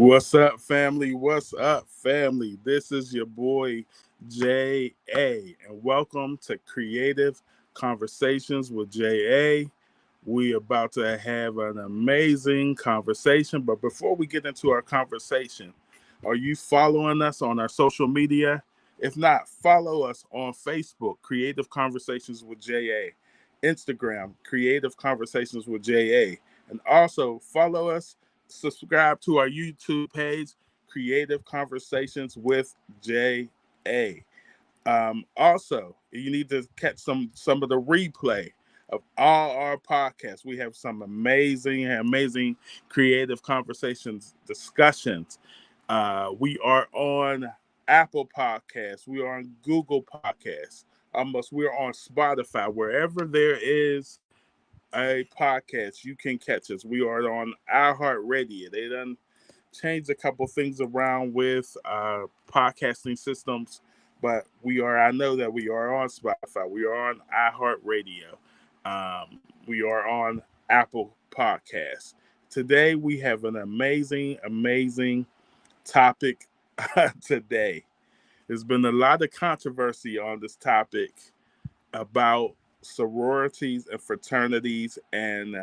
What's up, family? What's up, family? This is your boy J.A. and welcome to Creative Conversations with J.A. We about to have an amazing conversation, but before we get into our conversation, are you following us on our social media? If not, follow us on Facebook, Creative Conversations with J.A., Instagram, Creative Conversations with J.A., and also follow us, subscribe to our YouTube page, Creative Conversations with J.A. Also, you need to catch some of the replay of all our podcasts. We have some amazing creative conversations, discussions. We are on Apple Podcasts. We are on Google Podcasts. We're on Spotify. Wherever there is a podcast, you can catch us. We are on iHeartRadio. They done changed a couple things around with podcasting systems, but I know that we are on Spotify. We are on iHeartRadio. We are on Apple Podcasts. Today we have an amazing topic today. There's been a lot of controversy on this topic about sororities and fraternities and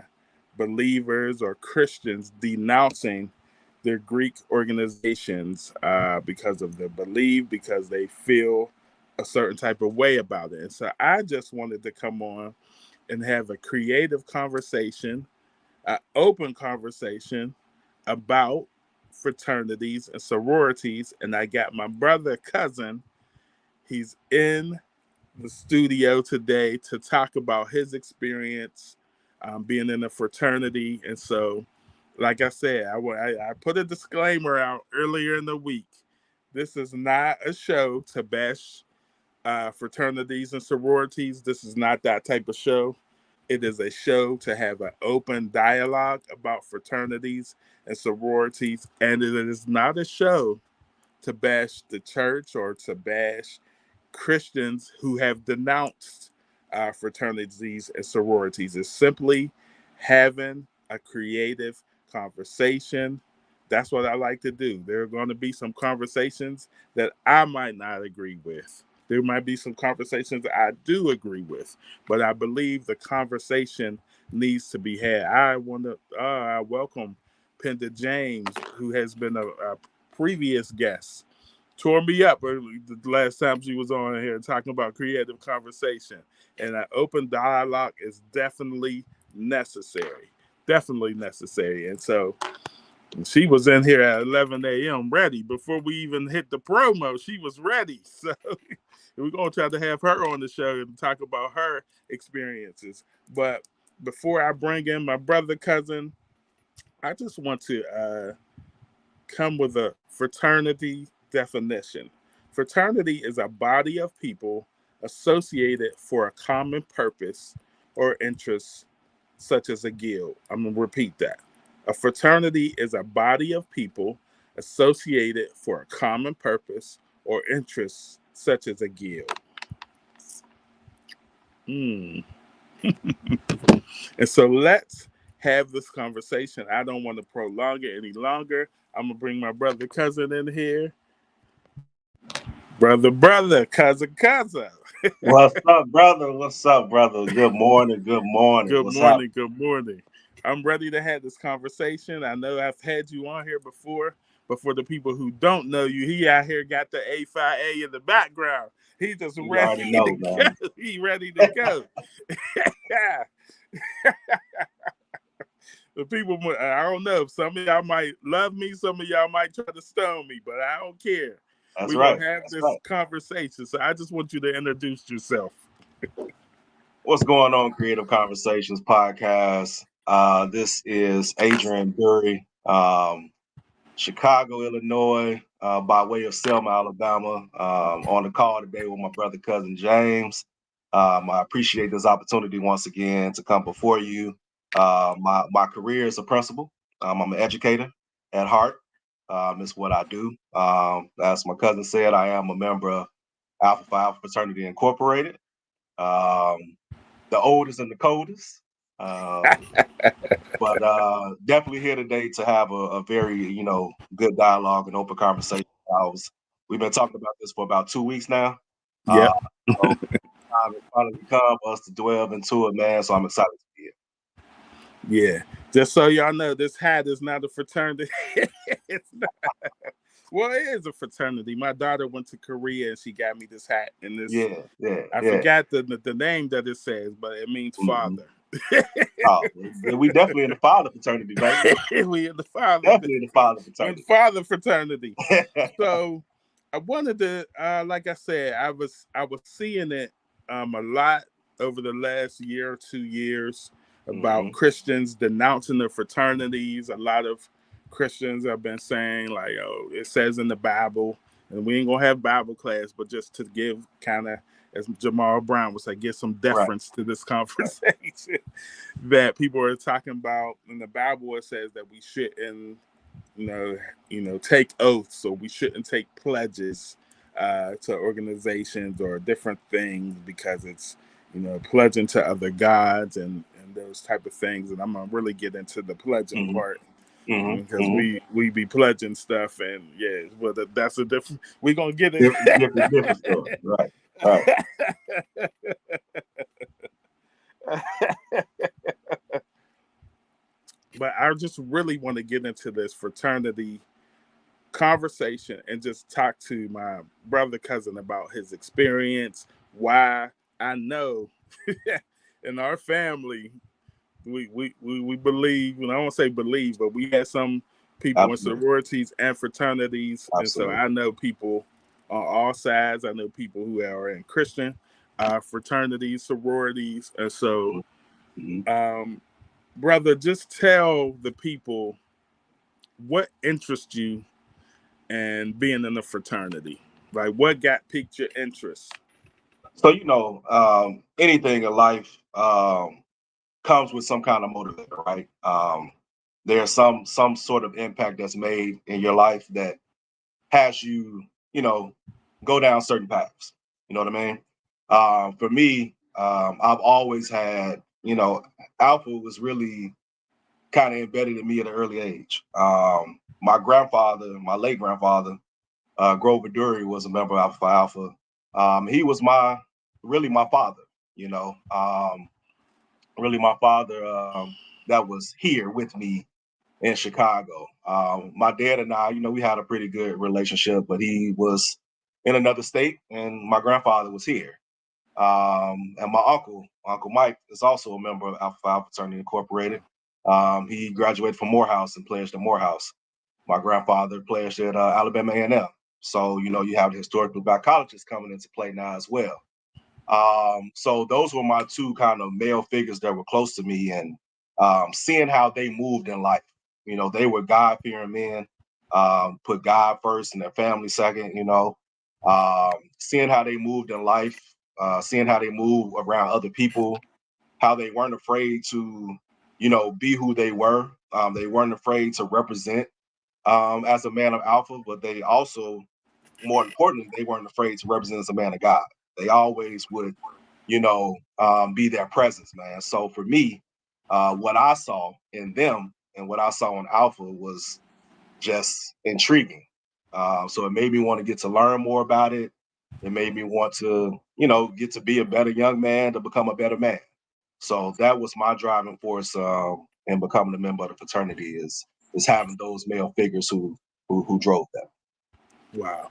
believers or Christians denouncing their Greek organizations because of their belief, because they feel a certain type of way about it. And so I just wanted to come on and have a creative conversation, an open conversation about fraternities and sororities. And I got my brother cousin. He's in the studio today to talk about his experience being in a fraternity. And so, like I said, I put a disclaimer out earlier in the week. This is not a show to bash fraternities and sororities. This is not that type of show. It is a show to have an open dialogue about fraternities and sororities. And it is not a show to bash the church or to bash Christians who have denounced fraternities and sororities. It's simply having a creative conversation. That's what I like to do. There are going to be some conversations that I might not agree with. There might be some conversations that I do agree with, but I believe the conversation needs to be had. I welcome Penda James, who has been a previous guest. Tore me up the last time she was on here talking about creative conversation. And an open dialogue is definitely necessary. Definitely necessary. And so she was in here at 11 a.m. ready. Before we even hit the promo, she was ready. So we're going to try to have her on the show and talk about her experiences. But before I bring in my brother cousin, I just want to come with a fraternity definition. Fraternity is a body of people associated for a common purpose or interest, such as a guild. I'm going to repeat that. A fraternity is a body of people associated for a common purpose or interest, such as a guild. And so let's have this conversation. I don't want to prolong it any longer. I'm going to bring my brother cousin in here. Brother, cousin. What's up, brother? What's up, brother? Good morning. Good morning. I'm ready to have this conversation. I know I've had you on here before, But for the people who don't know you, he out here got the A5A in the background. He just You ready already to know, go. man. He ready to go. Yeah. The people, I don't know. Some of y'all might love me. Some of y'all might try to stone me, but I don't care. That's We're going right. to have That's this right. conversation. So I just want you to introduce yourself. What's going on, Creative Conversations podcast? This is Adrian Durry, Chicago, Illinois, by way of Selma, Alabama. On the call today with my brother, cousin James. I appreciate this opportunity once again to come before you. My career is a principal. I'm an educator at heart. It's what I do. As my cousin said, I am a member of Alpha Phi Alpha Fraternity Incorporated. Um, the oldest and the coldest. Um, but definitely here today to have a very, good dialogue and open conversation. We've been talking about this for about 2 weeks now. Uh, Yep. so time has finally come for us to delve into it, man. So I'm excited to be here. Yeah. Just so y'all know, this hat is not a fraternity. It's not. Well, it is a fraternity. My daughter went to Korea and she got me this hat. And this, Yeah, yeah, I yeah. forgot the name that it says, but it means Mm-hmm. father. Oh, we definitely in the father fraternity, baby. We in the father. Definitely in the father We're in the fraternity. father fraternity. So I wanted to, like I said, I was seeing it a lot over the last year or 2 years about Mm-hmm. Christians denouncing the fraternities. A lot of Christians have been saying like, "Oh, it says in the Bible," and we ain't gonna have Bible class, but just to give kind of, as Jamal Brown would say, give some Right, deference to this right. conversation. That people are talking about in the Bible. It says that we shouldn't you know, take oaths, or we shouldn't take pledges to organizations or different things because it's, pledging to other gods and those type of things. And I'm gonna really get into the pledging Mm-hmm. part Mm-hmm. because Mm-hmm. we be pledging stuff, and yeah, well, that's a different. We're gonna get it. Different story. Right, right. But I just really want to get into this fraternity conversation and just talk to my brother cousin about his experience, why I know in our family we believe, and I don't want to say believe, but we had some people in Absolutely, sororities and fraternities, and so absolutely. I know people on all sides. I know people who are in Christian fraternities, sororities, and so Mm-hmm. um, brother, just tell the people what interests you and being in a fraternity? Like, what got piqued your interest? So anything in life comes with some kind of motivator, right? There's some sort of impact that's made in your life that has you, you know, go down certain paths. You know what I mean? For me, I've always had, Alpha was really kind of embedded in me at an early age. My grandfather, my late grandfather, Grover Durry, was a member of Alpha Phi Alpha. He was really my father, you know, really my father that was here with me in Chicago. My dad and I, we had a pretty good relationship, but he was in another state and my grandfather was here. And my Uncle Mike, is also a member of Alpha Phi Alpha Fraternity Incorporated. He graduated from Morehouse and pledged at Morehouse. My grandfather pledged at Alabama A&M. So, you have the historically black colleges coming into play now as well. So those were my two kind of male figures that were close to me, and seeing how they moved in life. They were God-fearing men, put God first and their family second, seeing how they moved in life, seeing how they move around other people, how they weren't afraid to, be who they were. They weren't afraid to represent as a man of alpha, but they also, more importantly, they weren't afraid to represent as a man of God. They always would, be their presence, man. So for me, what I saw in them and what I saw in Alpha was just intriguing. So it made me want to get to learn more about it. It made me want to, get to be a better young man, to become a better man. So that was my driving force in becoming a member of the fraternity is having those male figures who who drove them. Wow.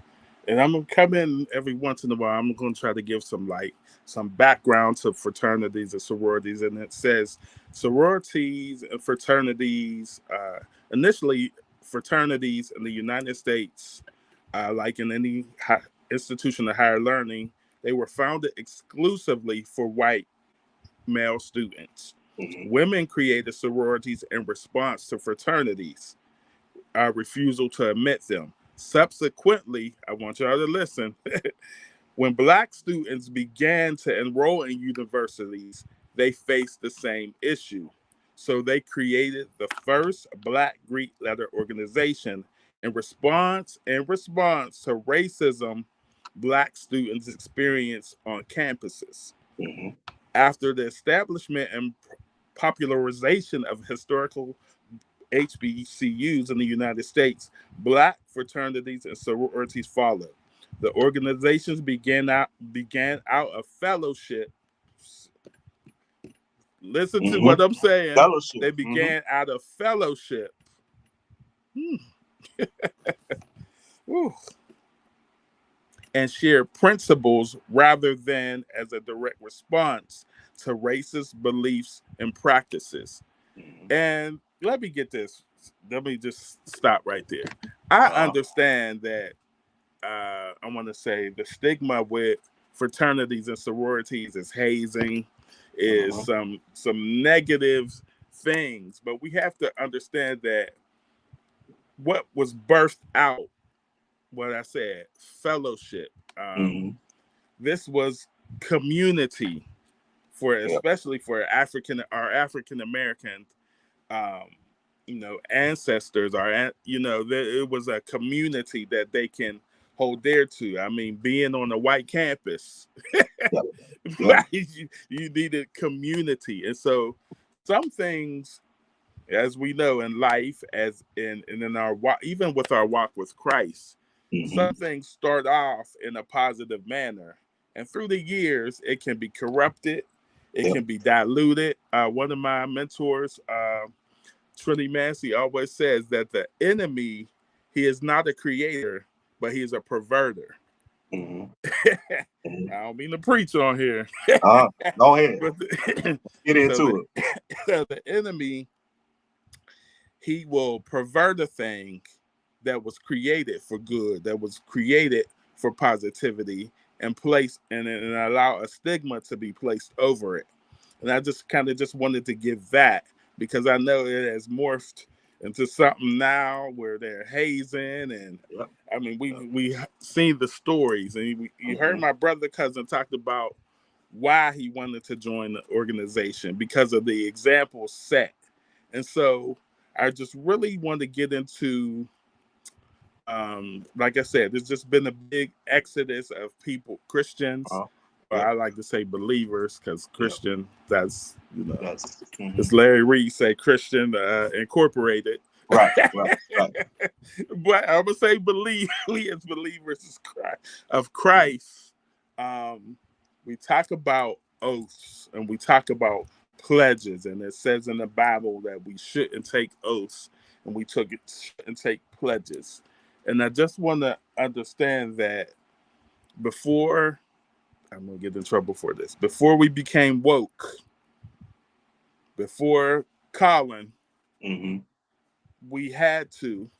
And I'm gonna come in every once in a while. I'm gonna try to give some background to fraternities and sororities. And it says sororities and fraternities. Initially, fraternities in the United States, like in any institution of higher learning, they were founded exclusively for white male students. Mm-hmm. Women created sororities in response to fraternities' refusal to admit them. Subsequently, I want y'all to listen. When black students began to enroll in universities, they faced the same issue. So they created the first Black Greek letter organization in response to racism black students experience on campuses. Mm-hmm. After the establishment and popularization of historical HBCUs in the United States, black fraternities and sororities followed. The organizations began out of fellowship. Listen to Mm-hmm. what I'm saying. Fellowship. They Mm-hmm. began out of fellowship. Whew. And share principles rather than as a direct response to racist beliefs and practices. Mm-hmm. And let me get this. Let me just stop right there. I understand that I want to say the stigma with fraternities and sororities is hazing, is Mm-hmm. some negative things, but we have to understand that what was birthed out, what I said, fellowship. Mm-hmm. This was community for Yep. especially for African American um, ancestors are, it was a community that they can hold dear to. I mean, being on a white campus, Yep. Yep. right? You needed community. And so some things, as we know in life, as in our walk, even with our walk with Christ, Mm-hmm. some things start off in a positive manner. And through the years, it can be corrupted, it Yep. can be diluted. One of my mentors, Trinity Massey, always says that the enemy, he is not a creator, but he is a perverter. Mm-hmm. Mm-hmm. I don't mean to preach on here. Go ahead. But Get so into it. the enemy, he will pervert a thing that was created for good, that was created for positivity, and allow a stigma to be placed over it. And I just kind of just wanted to give that because I know it has morphed into something now where they're hazing. And Yep. I mean, Yep. we seen the stories, and you heard Mm-hmm. my brother cousin talked about why he wanted to join the organization because of the example set. And so I just really want to get into, like I said, there's just been a big exodus of people, Christians, or Yep. I like to say believers, because Yep. Christian, that's, That's as Larry Reed say, Christian Incorporated. right. Right. Right. But I would say believe we as believers of Christ. We talk about oaths and we talk about pledges, and it says in the Bible that we shouldn't take oaths and we shouldn't take pledges. And I just want to understand that before I'm gonna get in trouble for this. Before we became woke, before Colin, Mm-hmm. we had to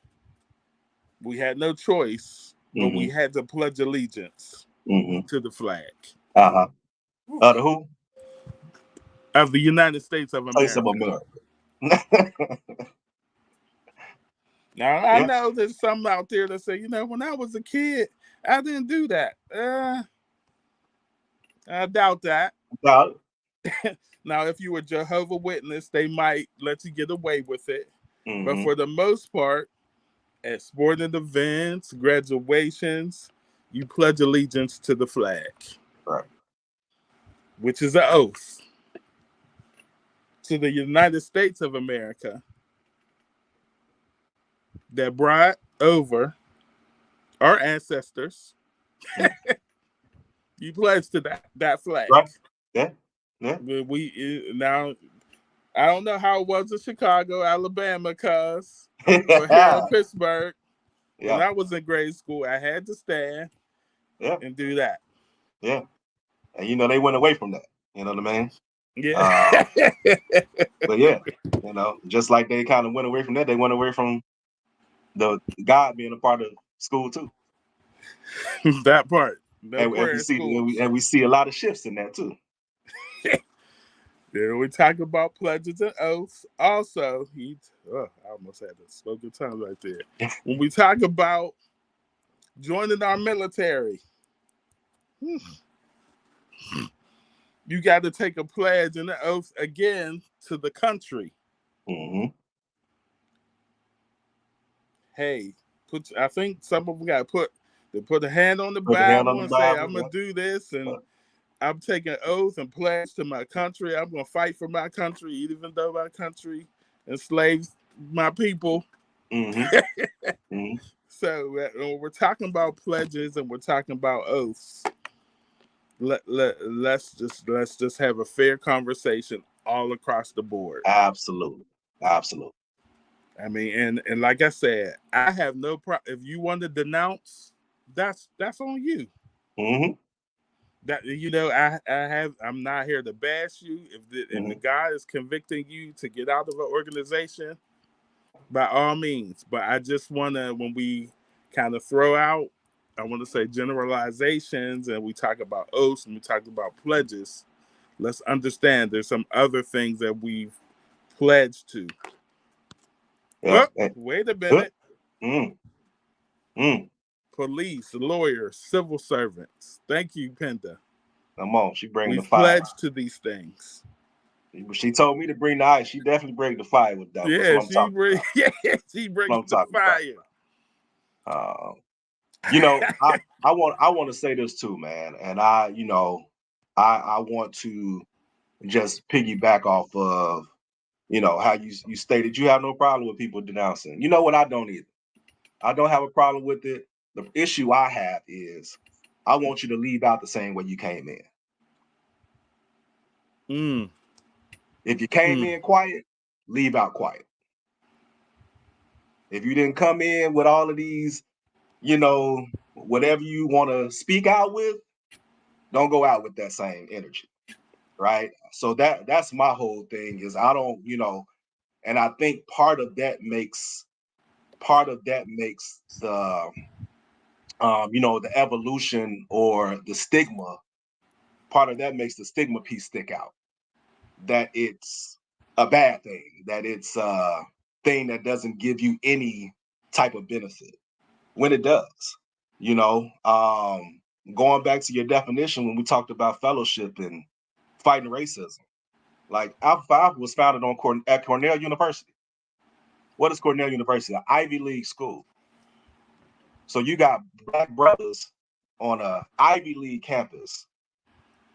we had no choice, but we Mm-hmm. had to pledge allegiance Mm-hmm. to the flag Uh-huh. The who? of the United States of Place of America. America. Now, I Yeah. know there's some out there that say, when I was a kid, I didn't do that. I doubt that. Now, Now, if you were Jehovah Witness, they might let you get away with it. But mm-hmm. for the most part, at sporting events, graduations, you pledge allegiance to the flag, Right. which is an oath to the United States of America that brought over our ancestors. You pledge to that flag. Right. Yeah. Yeah. We now I don't know how it was in Chicago, Alabama, or here in Pittsburgh. When I was in grade school, I had to stand and do that. Yeah. And you know, they went away from that. You know what I mean? Yeah. But yeah, you know, just like they kind of went away from that, they went away from the God being a part of school too. That part. No And prayer in schools. we see a lot of shifts in that too. Then we talk about pledges and oaths. Also, I almost had to spoken tongue right there. When we talk about joining our military, you got to take a pledge and an oath again to the country. Mm-hmm. Hey, I think some of them got to put a hand on the Put the hand on Bible the and say, Bible. I'm gonna do this, and I'm taking oath and pledge to my country. I'm gonna fight for my country, even though my country enslaves my people. Mm-hmm. Mm-hmm. So when we're talking about pledges and we're talking about oaths, let's just have a fair conversation all across the board. Absolutely. Absolutely. I mean, and like I said, I have no problem. If you want to denounce, that's on you. Mm-hmm. That I'm not here to bash you. If the God is convicting you to get out of an organization, by all means. But I just want to, when we kind of throw out, I want to say generalizations, and we talk about oaths and we talk about pledges. Let's understand there's some other things that we've pledged to. Yeah. Wait a minute. Mm. Mm. Police, lawyers, civil servants. Thank you, Penda. Come on, she bringing the We've fire. pledged to these things. She told me to bring the ice. She definitely bring the fire with that. That's what I'm talking about. Yeah, she brings the fire. You know, I want to say this too, man, and I want to just piggyback off of how you stated you have no problem with people denouncing. You know what? I don't either. I don't have a problem with it. The issue I have is I want you to leave out the same way you came in. If you came in quiet, leave out quiet. If you didn't come in with all of these, whatever you want to speak out with, don't go out with that same energy. Right. So that's my whole thing is I don't, and I think part of that makes the the evolution or the stigma, part of that makes the stigma piece stick out. That it's a bad thing, that it's a thing that doesn't give you any type of benefit when it does. Going back to your definition when we talked about fellowship and fighting racism, like Alpha Phi was founded at Cornell University. What is Cornell University? An Ivy League school. So you got Black brothers on a Ivy League campus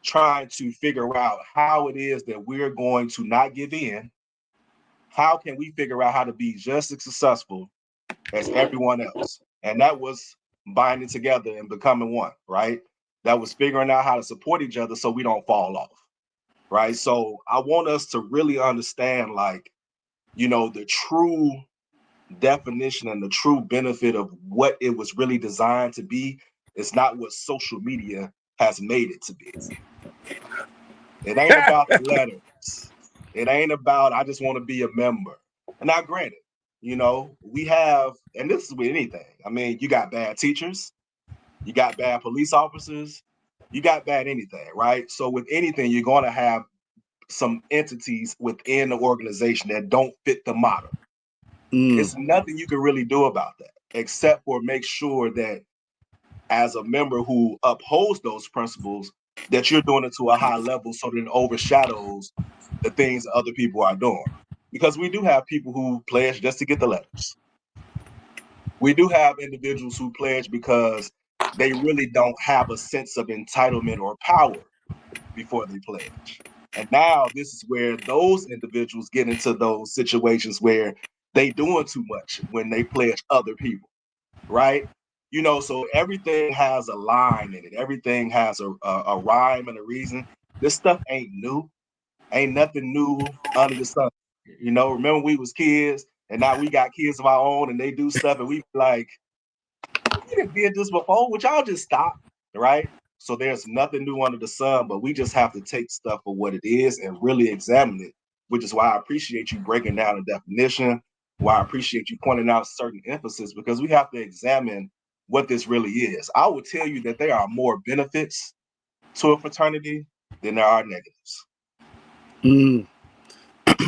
trying to figure out how it is that we're going to not give in. How can we figure out how to be just as successful as everyone else? And that was binding together and becoming one, right? That was figuring out how to support each other so we don't fall off, right? So I want us to really understand, the true definition and the true benefit of what it was really designed to be is not what social media has made it to be. It ain't about the letters. It ain't about, I just want to be a member. And now, granted, we have, and this is with anything. I mean, you got bad teachers, you got bad police officers, you got bad anything, right? So with anything, you're going to have some entities within the organization that don't fit the model. It's nothing you can really do about that, except for make sure that as a member who upholds those principles, that you're doing it to a high level so that it overshadows the things other people are doing. Because we do have people who pledge just to get the letters. We do have individuals who pledge because they really don't have a sense of entitlement or power before they pledge. And now this is where those individuals get into those situations where they doing too much when they pledge other people, right? So everything has a line in it. Everything has a rhyme and a reason. This stuff ain't new. Ain't nothing new under the sun. Remember we was kids and now we got kids of our own and they do stuff and we like, done did this before. Would y'all just stop? Right? So there's nothing new under the sun, but we just have to take stuff for what it is and really examine it, which is why I appreciate you breaking down the definition, why I appreciate you pointing out certain emphasis, because we have to examine what this really is. I will tell you that there are more benefits to a fraternity than there are negatives. Mm.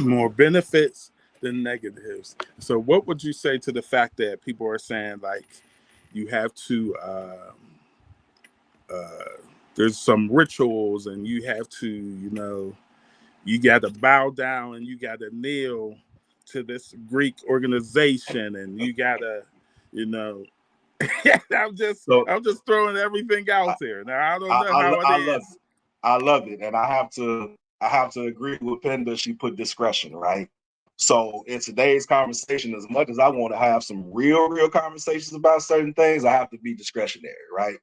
More benefits than negatives. So what would you say to the fact that people are saying like you have to there's some rituals and you have to, you got to bow down and you got to kneel to this Greek organization and you got to, you know, So I'm just throwing everything out I, there. Now I don't I, know I, how it I love is. it. I love it, and I have to agree with Penda. She put discretion, right? So in today's conversation, as much as I want to have some real conversations about certain things, I have to be discretionary, right?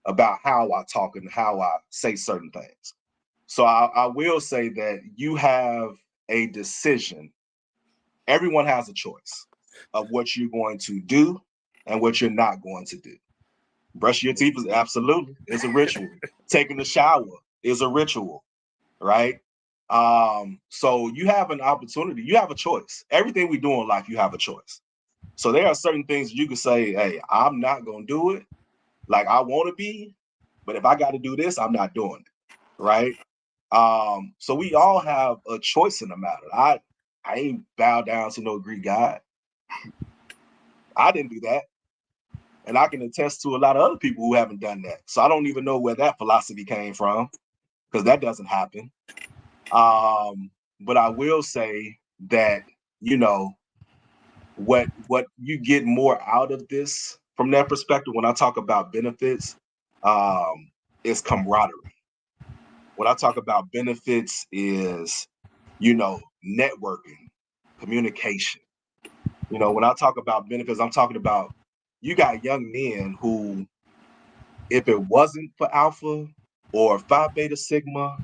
About how I talk and how I say certain things. So I will say that you have a decision. Everyone has a choice of what you're going to do and what you're not going to do. Brushing your teeth is absolutely, it's a ritual. Taking a shower is a ritual, right? So you have an opportunity, you have a choice. Everything we do in life, you have a choice. So there are certain things you can say, hey, I'm not gonna do it like I want to be, but if I got to do this, I'm not doing it, right? So we all have a choice in the matter. I ain't bow down to no Greek god. I didn't do that. And I can attest to a lot of other people who haven't done that. So I don't even know where that philosophy came from, because that doesn't happen. But I will say that, you know, what you get more out of this from that perspective when I talk about benefits, is camaraderie. What I talk about benefits is, networking, communication. When I talk about benefits, I'm talking about you got young men who, if it wasn't for Alpha or Phi Beta Sigma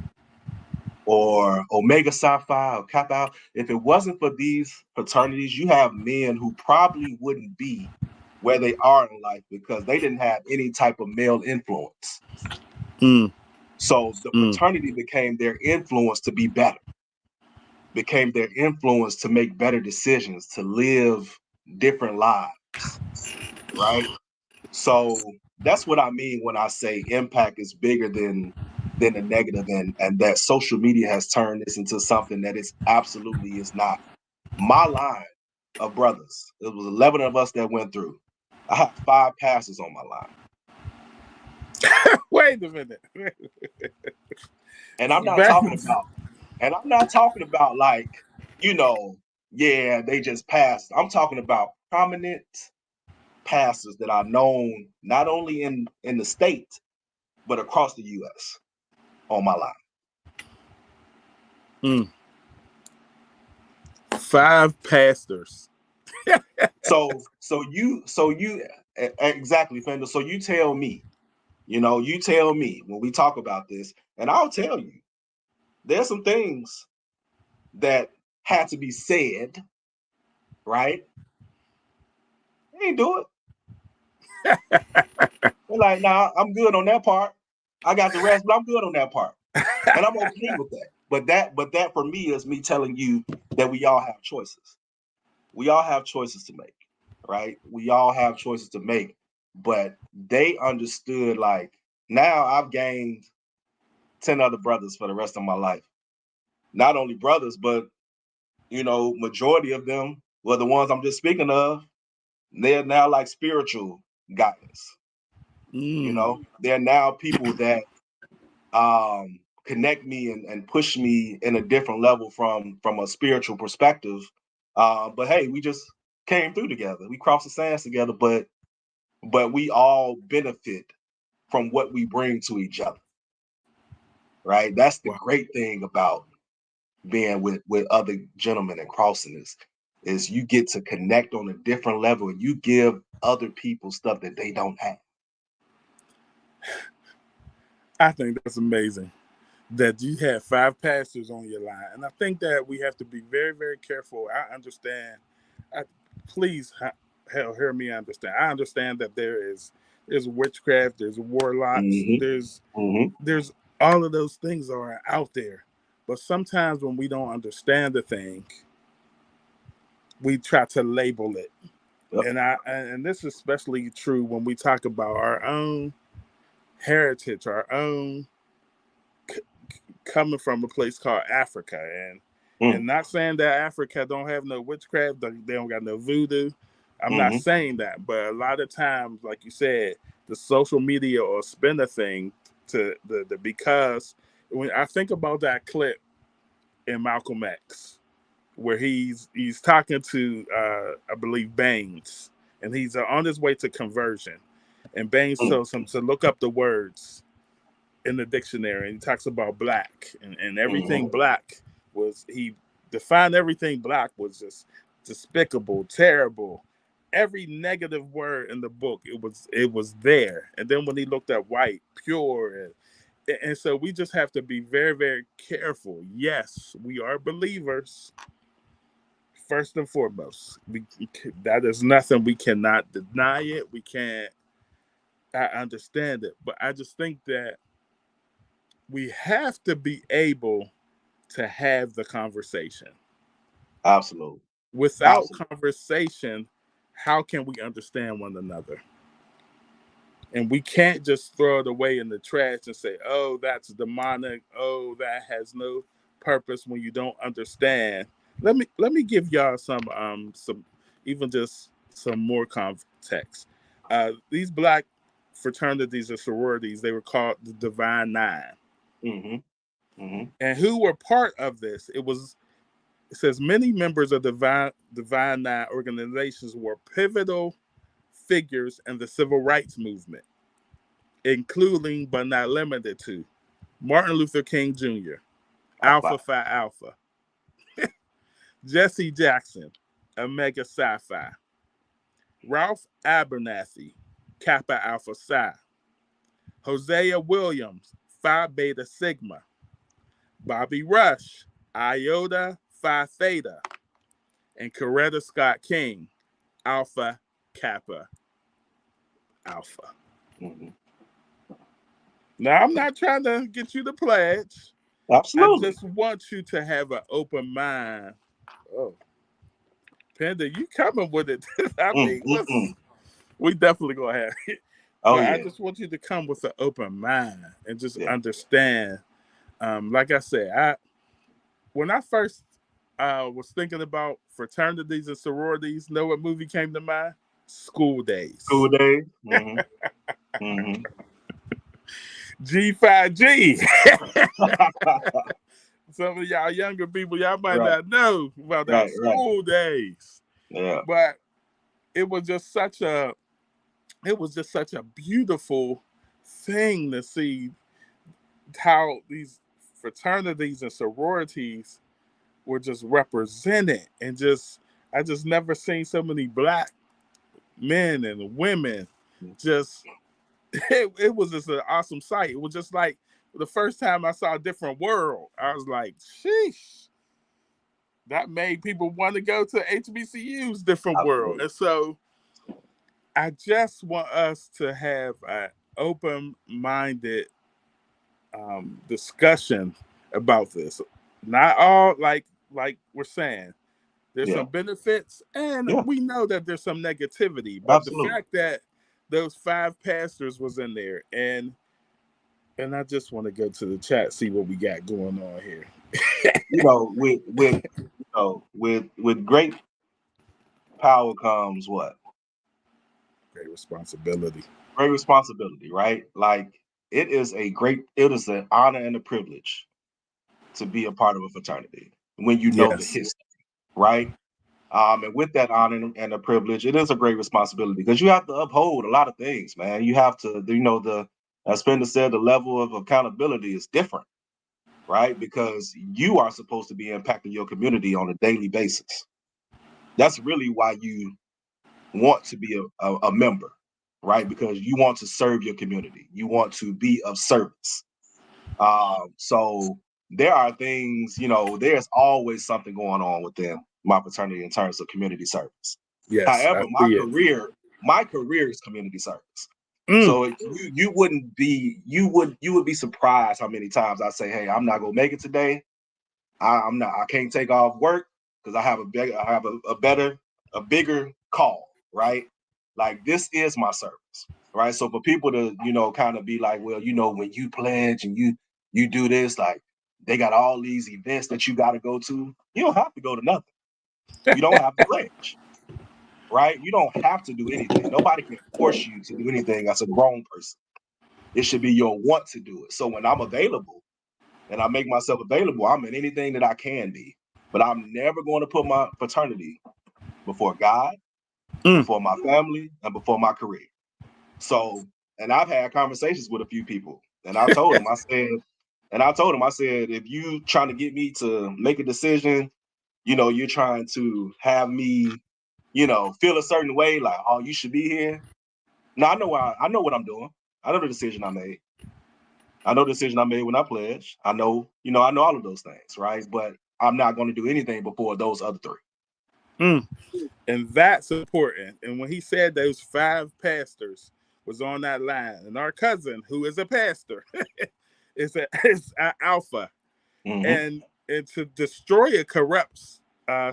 or Omega Psi Phi or Kappa Alpha, if it wasn't for these fraternities, you have men who probably wouldn't be where they are in life because they didn't have any type of male influence. Mm, So the mm. fraternity became their influence to be better, became their influence to make better decisions, to live different lives, right? So that's what I mean when I say impact is bigger than the negative, and that social media has turned this into something that is absolutely is not. My line of brothers, it was 11 of us that went through. I had 5 pastors on my line. Wait a minute. And I'm not talking about, like, yeah, they just passed. I'm talking about prominent pastors that are known not only in the state, but across the US on my line. Mm. 5 pastors. So you exactly, Fender. So you tell me, when we talk about this, and I'll tell you, there's some things that had to be said, right? They ain't do it. They're like, nah, I'm good on that part. I got the rest, but I'm good on that part. And I'm okay with that. But that for me is me telling you that we all have choices. We all have choices to make, right? We all have choices to make. But they understood, like, now I've gained 10 other brothers for the rest of my life. Not only brothers, but majority of them were the ones I'm just speaking of. They're now like spiritual guidance. Mm. They're now people that connect me and push me in a different level from a spiritual perspective. But hey, we just came through together. We crossed the sands together, but we all benefit from what we bring to each other. Right? That's the Wow. great thing about being with other gentlemen and crossing is you get to connect on a different level and you give other people stuff that they don't have. I think that's amazing that you have 5 pastors on your line. And I think that we have to be very, very careful. I understand. Please hear me understand. I understand that there is There's witchcraft. There's warlocks. Mm-hmm. There's all of those things are out there. But sometimes when we don't understand the thing, we try to label it. Yep. And this is especially true when we talk about our own heritage, our own coming from a place called Africa, and not saying that Africa don't have no witchcraft, they don't got no voodoo. I'm not Mm-hmm. saying that, but a lot of times, like you said, the social media or spin a thing to the because when I think about that clip in Malcolm X where he's talking to I believe Baines, and he's on his way to conversion, and Baines tells him to look up the words in the dictionary, and he talks about black and everything Mm-hmm. black was he defined everything black was just despicable, terrible. Every negative word in the book, it was there. And then when he looked at white, pure, and so we just have to be very, very careful. Yes, we are believers first and foremost. That is nothing, we cannot deny it. We can't. I understand it, but I just think that we have to be able to have the conversation. Absolutely. Without Absolutely. conversation, how can we understand one another? And we can't just throw it away in the trash and say, "Oh, that's demonic. Oh, that has no purpose." When you don't understand, let me give y'all some even just some more context. These black fraternities or sororities, they were called the Divine Nine. Mm-hmm. Mm-hmm. And who were part of this? It says many members of Divine Nine organizations were pivotal figures in the civil rights movement, including but not limited to Martin Luther King Jr., All Alpha right. Phi Alpha, Jesse Jackson, Omega Psi Phi, Ralph Abernathy, Kappa Alpha Psi, Hosea Williams, Phi Beta Sigma, Bobby Rush, Iota Phi Theta, and Coretta Scott King, Alpha Kappa Alpha. Mm-hmm. Now, I'm not trying to get you to pledge. I Absolutely. just want you to have an open mind. Oh, Panda, you coming with it? I mean, Mm-mm. we definitely gonna have it. Oh But I yeah. just want you to come with an open mind and just Yeah. understand. Like I said, when I first was thinking about fraternities and sororities, know what movie came to mind? School School Days. days. Mm-hmm. Mm-hmm. G5G. Some of y'all younger people, y'all might Right. not know about that Right. Right. School Days. Yeah. But it was just such a beautiful thing to see how these fraternities and sororities were just represented, and just I just never seen so many black men and women just it was just an awesome sight. It was just like the first time I saw a different world. I was like, sheesh, that made people want to go to HBCU's different world. Absolutely. And so I just want us to have an open-minded discussion about this. Not all like we're saying. There's Yeah. some benefits, and Yeah. we know that there's some negativity. But the Absolutely. fact that those five pastors was in there, and I just want to go to the chat, see what we got going on here. With great power comes what? Great responsibility. Great responsibility, right? Like it is an honor and a privilege to be a part of a fraternity when you know the Yes. history, right? And with that honor and the privilege, it is a great responsibility because you have to uphold a lot of things, man. You have to, as Spender said, the level of accountability is different, right? Because you are supposed to be impacting your community on a daily basis. That's really why you want to be a member, right? Because you want to serve your community. You want to be of service. So there are things, there's always something going on within my fraternity in terms of community service. Yes, However, I see it. my career is community service. Mm. So you would be surprised how many times I say, hey, I'm not gonna make it today. I can't take off work because I have a bigger call, right? Like this is my service, right? So for people to, kind of be like, well, when you pledge and you do this, like they got all these events that you got to go to. You don't have to go to nothing. You don't have to pledge, right? You don't have to do anything. Nobody can force you to do anything as a grown person. It should be your want to do it. So when I'm available and I make myself available, I'm in anything that I can be. But I'm never going to put my fraternity before God, Mm. before my family, and before my career. So, and I've had conversations with a few people, and I told them, I said, if you trying to get me to make a decision, you're trying to have me, feel a certain way, like, oh, you should be here. No, I know what I'm doing. I know the decision I made. I know the decision I made when I pledged. I know all of those things, right? But I'm not going to do anything before those other three. Mm. And that's important. And when he said those 5 pastors was on that line, and our cousin, who is a pastor, is a alpha. Mm-hmm. And to destroy a corrupt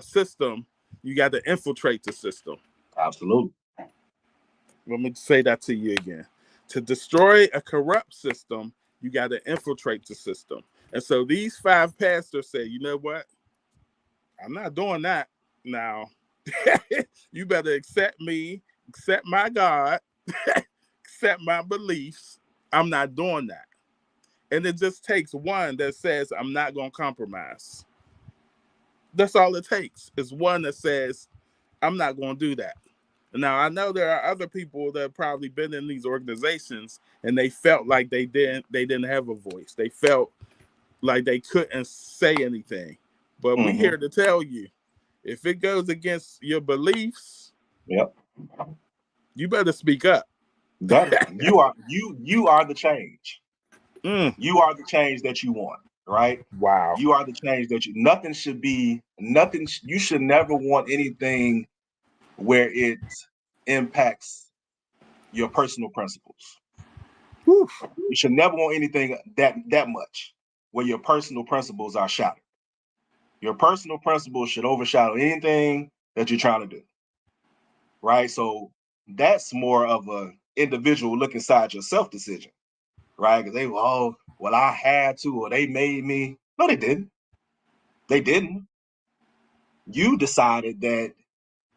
system, you got to infiltrate the system. Absolutely. Let me say that to you again. To destroy a corrupt system, you got to infiltrate the system. And so these 5 pastors say, you know what? I'm not doing that now. You better accept me, accept my God, accept my beliefs. I'm not doing that. And it just takes one that says, I'm not going to compromise. That's all it takes is one that says, I'm not going to do that. Now, I know there are other people that have probably been in these organizations and they felt like they didn't have a voice. They felt like they couldn't say anything. But we Mm-hmm. here to tell you, if it goes against your beliefs, Yep. you better speak up. Better. You are the change. Mm. You are the change that you want, right? Wow. You are the change that you should never want anything where it impacts your personal principles. Whew. You should never want anything that much where your personal principles are shattered. Your personal principles should overshadow anything that you're trying to do, right? So that's more of a individual look inside yourself decision, right? Because well, I had to, or they made me. No, they didn't. They didn't. You decided that,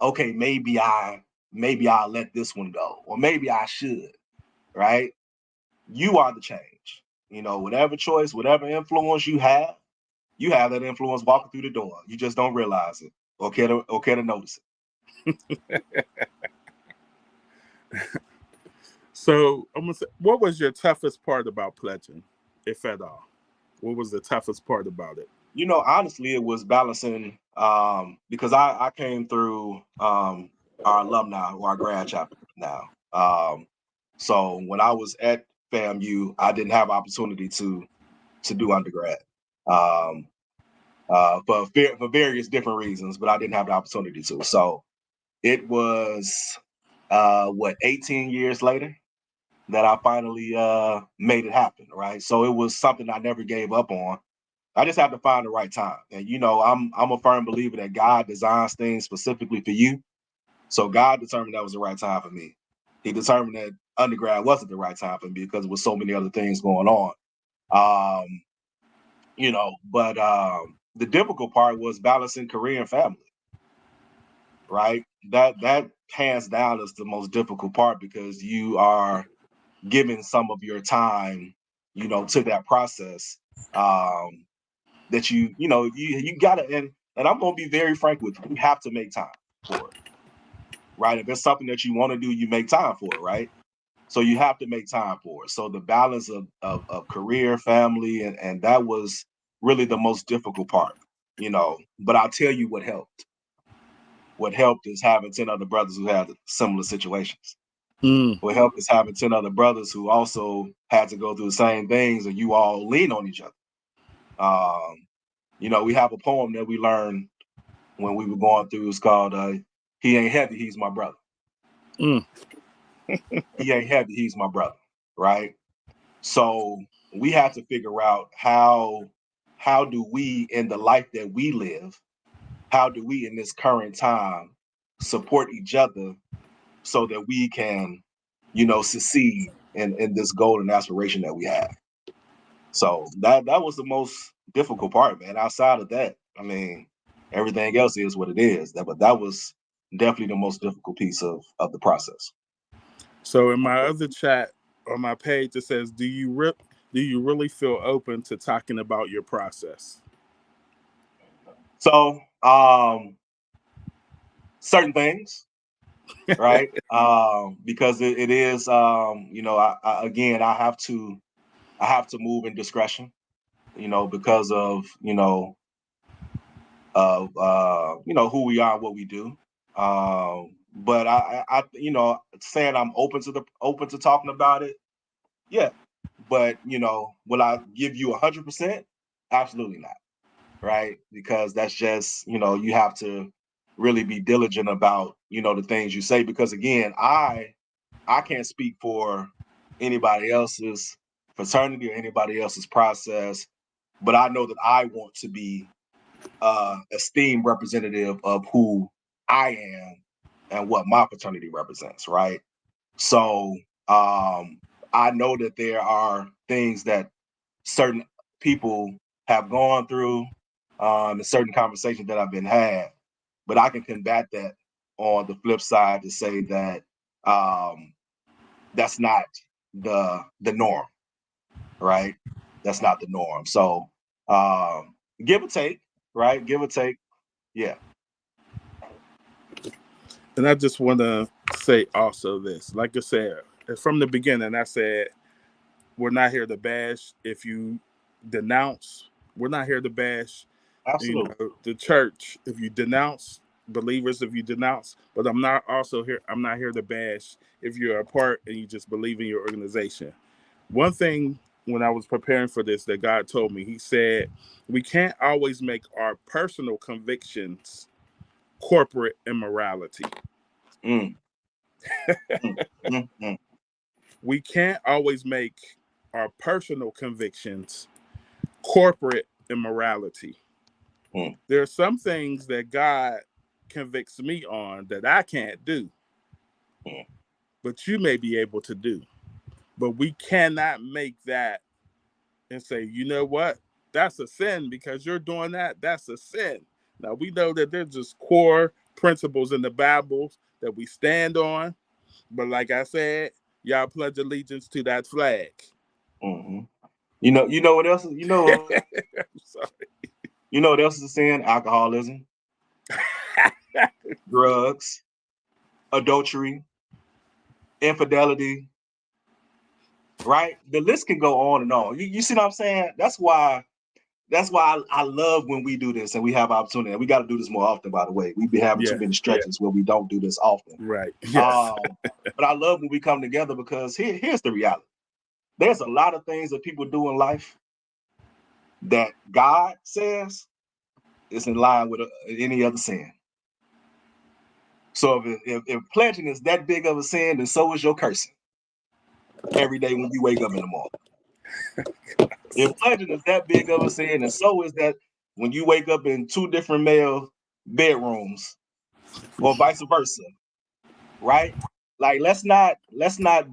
okay, maybe I'll let this one go, or maybe I should, right? You are the change. Whatever choice, whatever influence you have that influence walking through the door. You just don't realize it, or care to notice So I'm gonna say, what was your toughest part about pledging, if at all? What was the toughest part about it? it. Honestly, it was balancing because I came through our alumni or our grad chapter now. So when I was at FAMU, I didn't have opportunity to do undergrad. Um, for various different reasons, but I didn't have the opportunity to. So it was 18 years later that I finally made it happen, right? So it was something I never gave up on. I just have to find the right time. And I'm a firm believer that God designs things specifically for you. So God determined that was the right time for me. He determined that undergrad wasn't the right time for me because there was so many other things going on. Um, but the difficult part was balancing career and family, right? That hands down is the most difficult part because you are giving some of your time, to that process. That you gotta, and I'm gonna be very frank with you. You have to make time for it, right? If it's something that you want to do, you make time for it, right? So you have to make time for it. So the balance of career, family, and that was really the most difficult part, But I'll tell you what helped. What helped is having 10 other brothers who had similar situations. Mm. What helped is having 10 other brothers who also had to go through the same things, and you all lean on each other. We have a poem that we learned when we were going through. It's called "He Ain't Heavy, He's My Brother." Mm. He ain't heavy, he's my brother, right? So we have to figure out how do we, in the life that we live, how do we in this current time support each other so that we can, succeed in this goal and aspiration that we have. So that was the most difficult part, man. Outside of that, I mean, everything else is what it is. But that was definitely the most difficult piece of the process. So in my other chat on my page, it says, do you really feel open to talking about your process? So certain things, right? Because it is, again, I have to move in discretion, because of who we are and what we do. But saying I'm open to talking about it, yeah. But will I give you 100%? Absolutely not, right? Because that's just you have to really be diligent about the things you say. Because again, I can't speak for anybody else's fraternity or anybody else's process, but I know that I want to be esteemed representative of who I am and what my fraternity represents, right? So I know that there are things that certain people have gone through, and certain conversations that have been had, but I can combat that on the flip side to say that that's not the norm, right? That's not the norm. So give or take, right? Give or take, yeah. And I just want to say also this, like I said, from the beginning, I said, we're not here to bash if you denounce. We're not here to bash, Absolutely. the church if you denounce, believers if you denounce. But I'm not here to bash if you're a part and you just believe in your organization. One thing when I was preparing for this that God told me, He said, we can't always make our personal convictions corporate immorality. Mm, mm, mm, mm, We can't always make our personal convictions corporate immorality. mm, There are some things that God convicts me on that I can't do, mm, but you may be able to do. But we cannot make that and say, you know what? That's a sin because you're doing that. That's a sin. Now, we know that there's just core principles in the Bible that we stand on. But like I said, y'all pledge allegiance to that flag. mm-hmm. You know what else? I'm sorry. You know what else is a sin? Alcoholism, drugs, adultery, infidelity. Right? The list can go on and on. You see what I'm saying? That's why I love when we do this and we have opportunity. And we got to do this more often, by the way. We be having too Yeah, many yeah, stretches where we don't do this often. right. Yes. Um, but I love when we come together because here's the reality. There's a lot of things that people do in life that God says is in line with any other sin. So if pledging is that big of a sin, then so is your cursing every day when you wake up in the morning. If pledging is that big of a sin, and so is that when you wake up in two different male bedrooms, or vice versa, right? Like let's not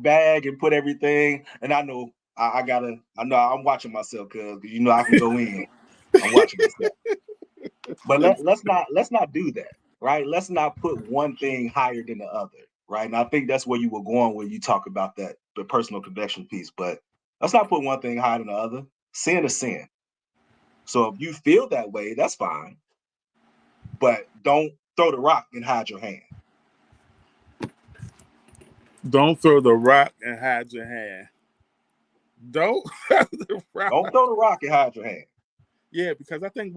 bag and put everything. And I know I know I'm watching myself because I can go in. I'm watching myself, but let's not do that, right? Let's not put one thing higher than the other, right? And I think that's where you were going when you talk about that the personal conviction piece. But let's not put one thing higher than the other. Sin is sin. So if you feel that way, that's fine. But don't throw the rock and hide your hand. Don't throw the rock and hide your hand. Don't throw the Don't rock. throw the rock and hide your hand. Yeah, because I think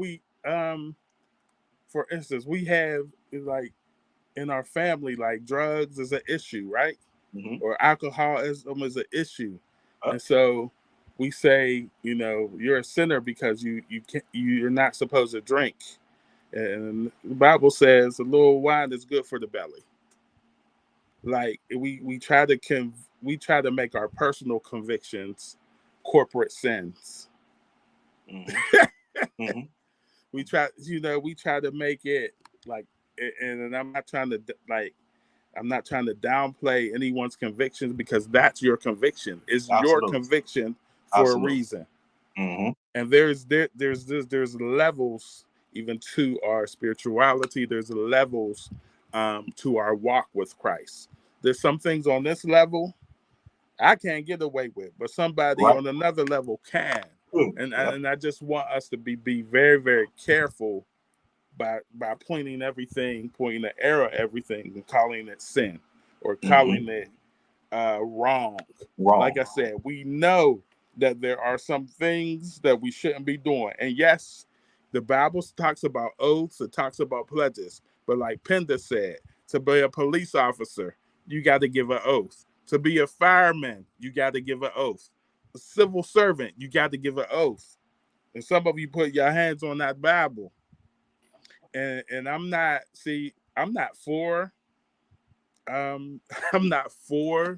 for instance, we have like in our family, like drugs is an issue, right? Mm-hmm. Or alcoholism is an issue, Uh, and so we say, you're a sinner because you're not supposed to drink, and the Bible says a little wine is good for the belly. Like we try to make our personal convictions corporate sins. Mm-hmm. Mm-hmm. We try to make it like, and I'm not trying to like, I'm not trying to downplay anyone's convictions, because that's your conviction. It's your Absolutely. conviction for a Absolutely. reason. Mm-hmm. And there's levels even to our spirituality. There's levels to our walk with Christ. There's some things on this level I can't get away with, but somebody Right. on another level can. Good. Yep. And I just want us to be very, very careful by pointing the arrow at everything and calling it sin or Mm-hmm. calling it wrong. Like Wrong. I said, we know that there are some things that we shouldn't be doing. And yes, the Bible talks about oaths, it talks about pledges. But like Penda said, to be a police officer, you got to give an oath. To be a fireman, you got to give an oath. A civil servant, you got to give an oath. And some of you put your hands on that Bible. And I'm not for um, I'm not for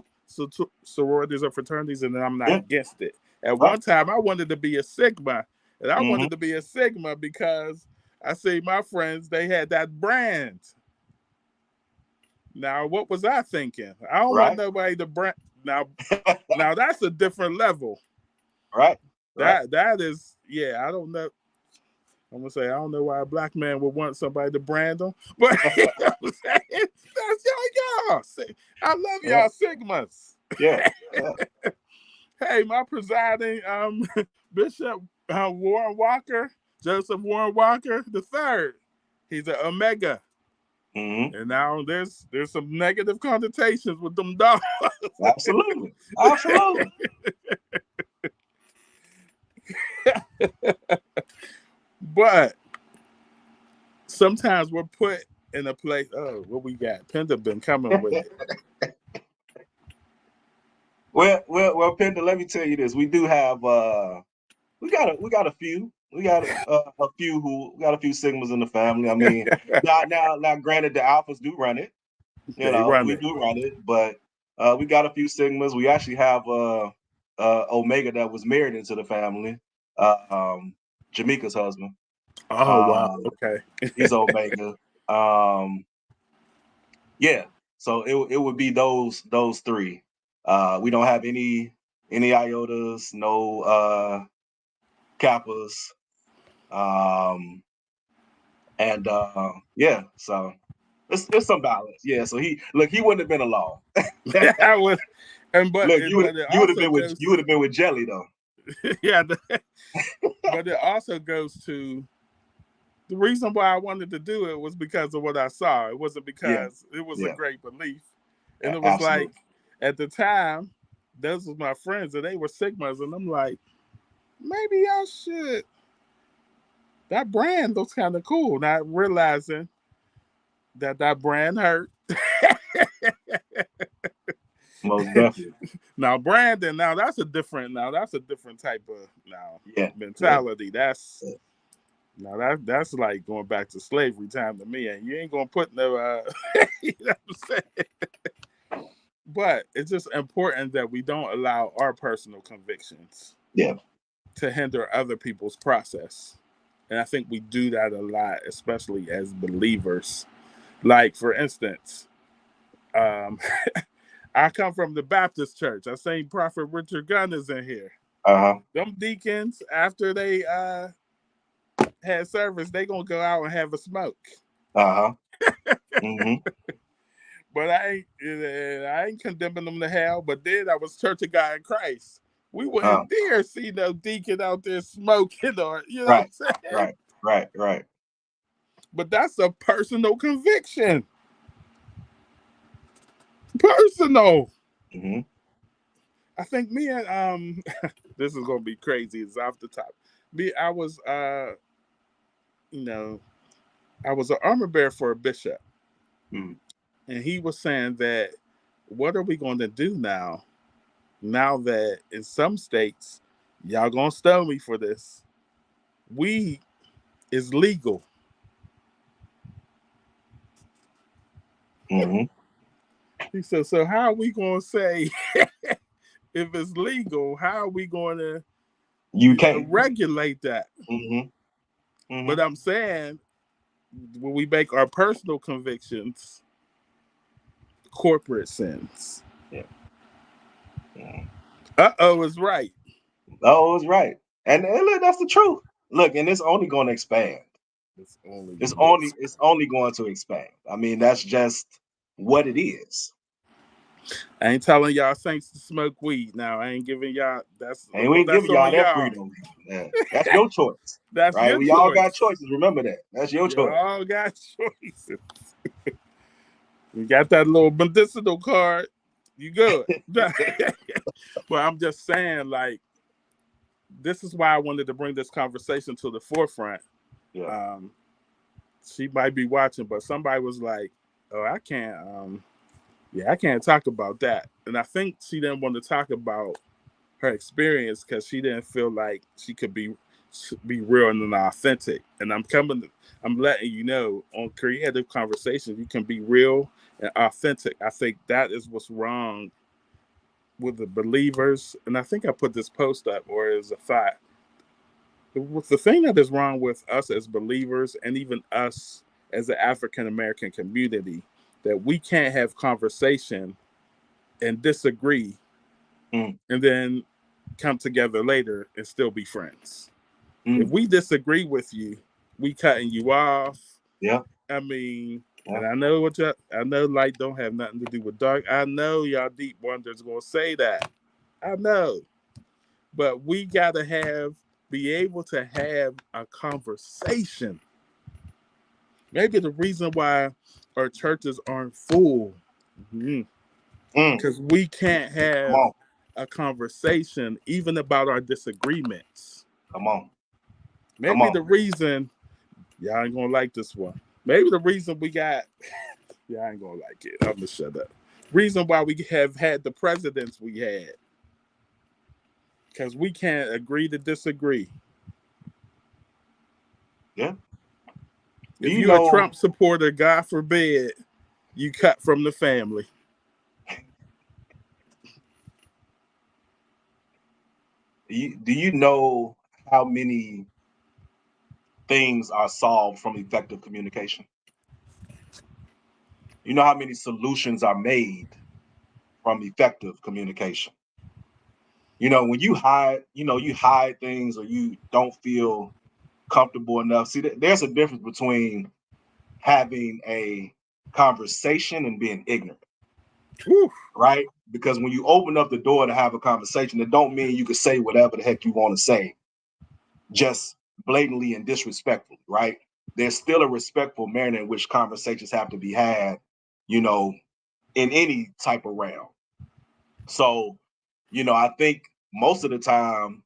sororities or fraternities, and I'm not Yeah. against it. At Right. one time, I wanted to be a Sigma, and I Mm-hmm. wanted to be a Sigma because I see my friends, they had that brand. Now, what was I thinking? I don't want Right. nobody to brand. Now that's a different level. Right. Right. That is, yeah. I don't know. I'm gonna say I don't know why a black man would want somebody to brand them, but you know what I'm saying? That's y'all. I love Yeah. y'all Sigmas. Yeah. Yeah. Hey, my presiding Bishop Warren Walker, Joseph Warren Walker the third. He's an Omega, Mm-hmm. and now there's some negative connotations with them dogs. Absolutely. Absolutely. But sometimes we're put in a place. Oh, what we got? Penta been coming with it. Well, Penda, let me tell you this. We do have we got a few. We got a few who we got a few Sigmas in the family. I mean, now granted the Alphas do run it. You They know, run we it. do run it, but we got a few Sigmas. We actually have Omega that was married into the family. Uh, um Jamaica's husband. Oh wow. Um Okay. he's Omega. Um yeah. So it would be those three. We don't have any iotas, no kappas. Um and yeah, so it's some balance. Yeah, so he wouldn't have been alone. I was, and Look, but it you would have also been with goes. you would have been with Jelly though. Yeah, but it also goes to the reason why I wanted to do it was because of what I saw. It wasn't Yeah, because it was a yeah, great belief, and it was like absolutely. at the time, those was my friends and they were Sigmas, and I'm like, maybe I should. That brand looks kind of cool. Not realizing that brand hurt. Most definitely. Now Brandon, now that's a different type of Yeah, yeah, mentality. That's yeah. now that's like going back to slavery time to me, and you ain't gonna put no you know what I'm saying? But it's just important that we don't allow our personal convictions Yeah. to hinder other people's process. And I think we do that a lot, especially as believers. Like for instance, um, I come from the Baptist church. I seen Prophet Richard Gunn is in here. Uh-huh. Them deacons, after they had service, they gonna go out and have a smoke. Uh-huh. Mm-hmm. But I ain't condemning them to hell. But then I was Church of God in Christ. We Uh, wouldn't dare see no deacon out there smoking, or you know what right, I'm saying. right, right, right. But that's a personal conviction. Personal. Mm-hmm. I think me and this is gonna be crazy. It's off the top. Me, I was you know, I was an armor bearer for a bishop, Mm-hmm. and he was saying that what are we going to do now? Now that in some states, y'all gonna stone me for this. Weed is legal. Mm-hmm. He said, so how are we going to say if it's legal, how are we going to You can't. regulate that? Mm-hmm. Mm-hmm. But I'm saying when we make our personal convictions corporate sins. Yeah. Mm. It's right. Oh, it's right. And look, that's the truth. Look, and it's only going to expand. It's only It's gonna get. only going to expand. I mean, that's just what it is. I ain't telling y'all saints to smoke weed now. I ain't giving y'all. And we ain't That's giving y'all on that y'all. freedom. Yeah. That's your choice. That's Right? your We all got choice. choices. Remember that. That's your choice. Y'all got choices. You got that little medicinal card. You good. But I'm just saying, like, this is why I wanted to bring this conversation to the forefront. Yeah. She might be watching, but somebody was like, "Oh, I can't. I can't talk about that." And I think she didn't want to talk about her experience because she didn't feel like she could be real and authentic. And I'm letting you know on creative conversations you can be real and authentic. I think that is what's wrong with the believers. And I think I put this post up or as a thought. The thing that is wrong with us as believers and even us as the African American community, that we can't have conversation and disagree Mm. and then come together later and still be friends. If Mm. we disagree with you, we cutting you off. Yeah. I mean, Yeah. and I know light don't have nothing to do with dark. I know y'all deep wonders gonna say that. I know. But we gotta be able to have a conversation. Maybe the reason why our churches aren't full, Mm. because we can't Come have on. a conversation even about our disagreements. Come on. Come Maybe on. the reason y'all ain't gonna like this one. Maybe the reason we got I ain't gonna like it. I'm gonna shut up. Reason why we have had the presidents we had. Because we can't agree to disagree. Yeah. Do If you you're a know Trump supporter, God forbid, you cut from the family. do you know how many things are solved from effective communication? You know how many solutions are made from effective communication? You know, when you hide things or you don't feel comfortable enough. See, there's a difference between having a conversation and being ignorant. Whew. Right? Because when you open up the door to have a conversation, it don't mean you can say whatever the heck you want to say, just blatantly and disrespectfully, right? There's still a respectful manner in which conversations have to be had, you know, in any type of realm. So, I think most of the time,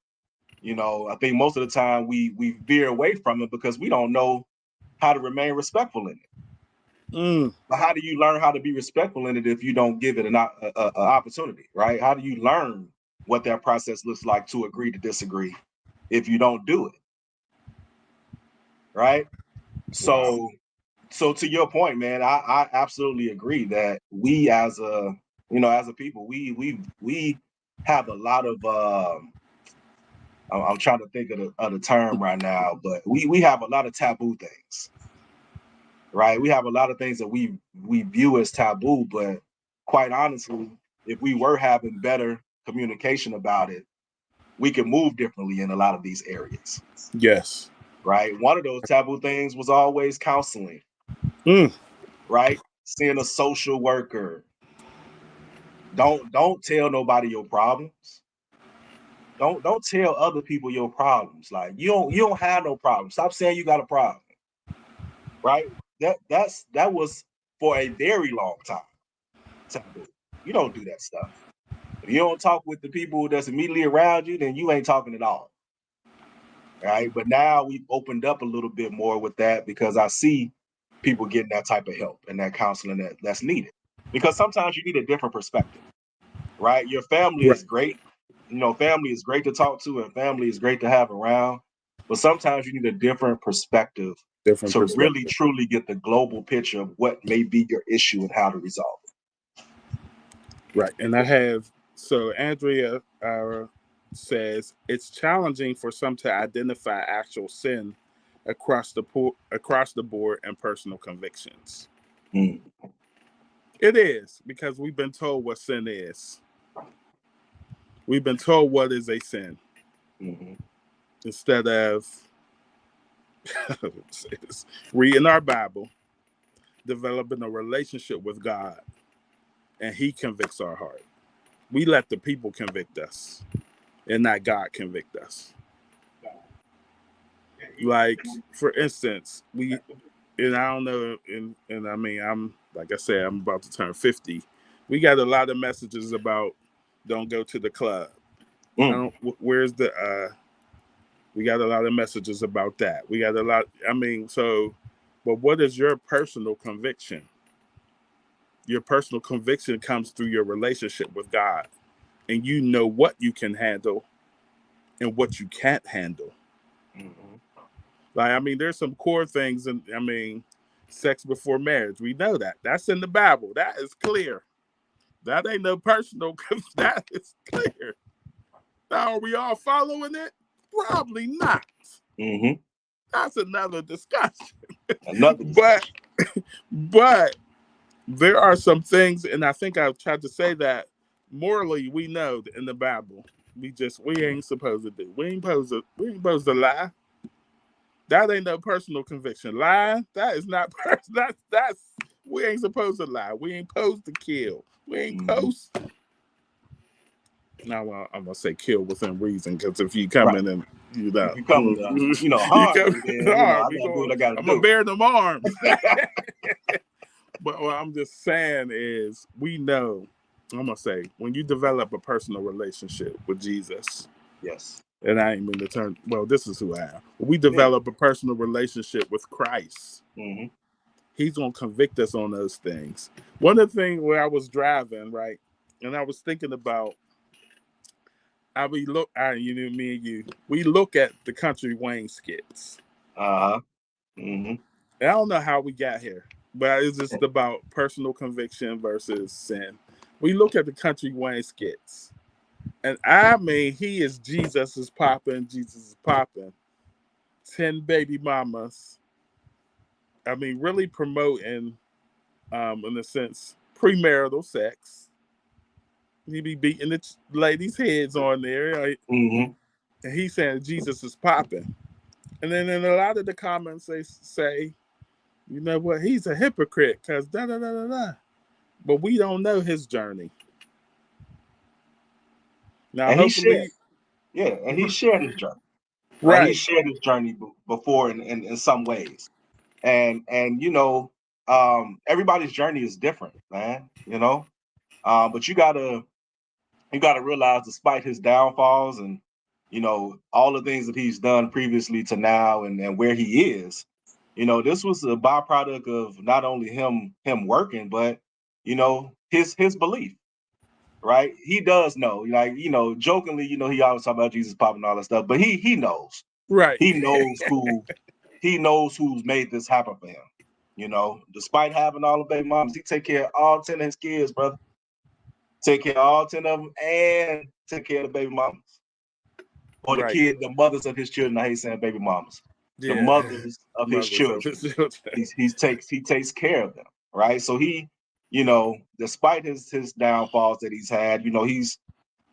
we veer away from it because we don't know how to remain respectful in it. But how do you learn how to be respectful in it if you don't give it an opportunity, right? How do you learn what that process looks like to agree to disagree if you don't do it, right? Wow. So to your point, man, I absolutely agree that we as a people, we have a lot of I'm trying to think of the term right now, but we have a lot of taboo things, right? We have a lot of things that we view as taboo, but quite honestly, if we were having better communication about it, we could move differently in a lot of these areas. Yes. Right? One of those taboo things was always counseling. Right? Seeing a social worker. Don't tell nobody your problems. Don't tell other people your problems. Like you don't have no problem. Stop saying you got a problem. Right? That was for a very long time taboo. You don't do that stuff. If you don't talk with the people that's immediately around you, then you ain't talking at all. Right? But now we've opened up a little bit more with that because I see people getting that type of help and that counseling that's needed. Because sometimes you need a different perspective, right? Your family Right. is great. Family is great to talk to and family is great to have around. But sometimes you need a different perspective Different to really perspective. truly get the global picture of what may be your issue and how to resolve it. Right. And I have, so Andrea says it's challenging for some to identify actual sin across the board and personal convictions. Mm. It is because we've been told what sin is. We've been told what is a sin Mm-hmm. instead of reading our Bible, developing a relationship with God, and He convicts our heart. We let the people convict us, and not God convict us. Like, for instance, and I don't know, and I mean, I'm like I said, I'm about to turn 50. We got a lot of messages about don't go to the club. I Mm. don't. Where's the? We got a lot of messages about that. We got a lot. I mean, so, but what is your personal conviction? Your personal conviction comes through your relationship with God, and you know what you can handle and what you can't handle. Mm-hmm. Like, I mean, there's some core things, and I mean, sex before marriage. We know that. That's in the Bible. That is clear. That ain't no personal. That is clear. Now, are we all following it? Probably not. Mm-hmm. That's another discussion. Another But, discussion. but there are some things, and I think I've tried to say that morally we know in the Bible. We ain't supposed to do. We ain't supposed to lie. That ain't no personal conviction. Lying, that is not that's we ain't supposed to lie. We ain't supposed to kill. We ain't Mm-hmm. supposed. Now I'm gonna say kill within reason, because if you come Right. in and If you come to, you harm come me, then hard, I gotta do what I gotta I'm gonna do. bear them arms. But what I'm just saying is, we know. I'm gonna say, when you develop a personal relationship with Jesus, Yes. and I ain't mean to turn. Well, this is who I am. We Yeah. develop a personal relationship with Christ. Mm-hmm. He's gonna convict us on those things. One of the things where I was driving, right, and I was thinking about, you know, me and you, we look at the Country Wayne skits. Uh-huh. Mm-hmm. And I don't know how we got here, but it's just about personal conviction versus sin. We look at the Country Wayne skits, and I mean, he is Jesus is popping, Jesus is popping, 10 baby mamas. I mean, really promoting, in a sense, premarital sex. He be beating the ladies' heads on there, right? Mm-hmm. And he's saying Jesus is popping. And then in a lot of the comments, they say, you know what, he's a hypocrite because da da da da da. But we don't know his journey. Now, And he shared, hopefully, and he shared his journey. Right. He right, shared his journey before in some ways. And everybody's journey is different, man. But you gotta realize, despite his downfalls and all the things that he's done previously to now, and where he is, this was a byproduct of not only him working, but his belief. Right? He does know, like, jokingly, he always talk about Jesus popping and all that stuff, but he knows. right, He knows who's made this happen for him. Despite having all the baby moms, he take care of all 10 of his kids, brother. Take care of all 10 of them and take care of the baby mamas. Or right. the mothers of his children. I hate saying baby mamas. The Yeah, mothers of his mothers of children. his children. He takes care of them, right? So he, despite his downfalls that he's had, he's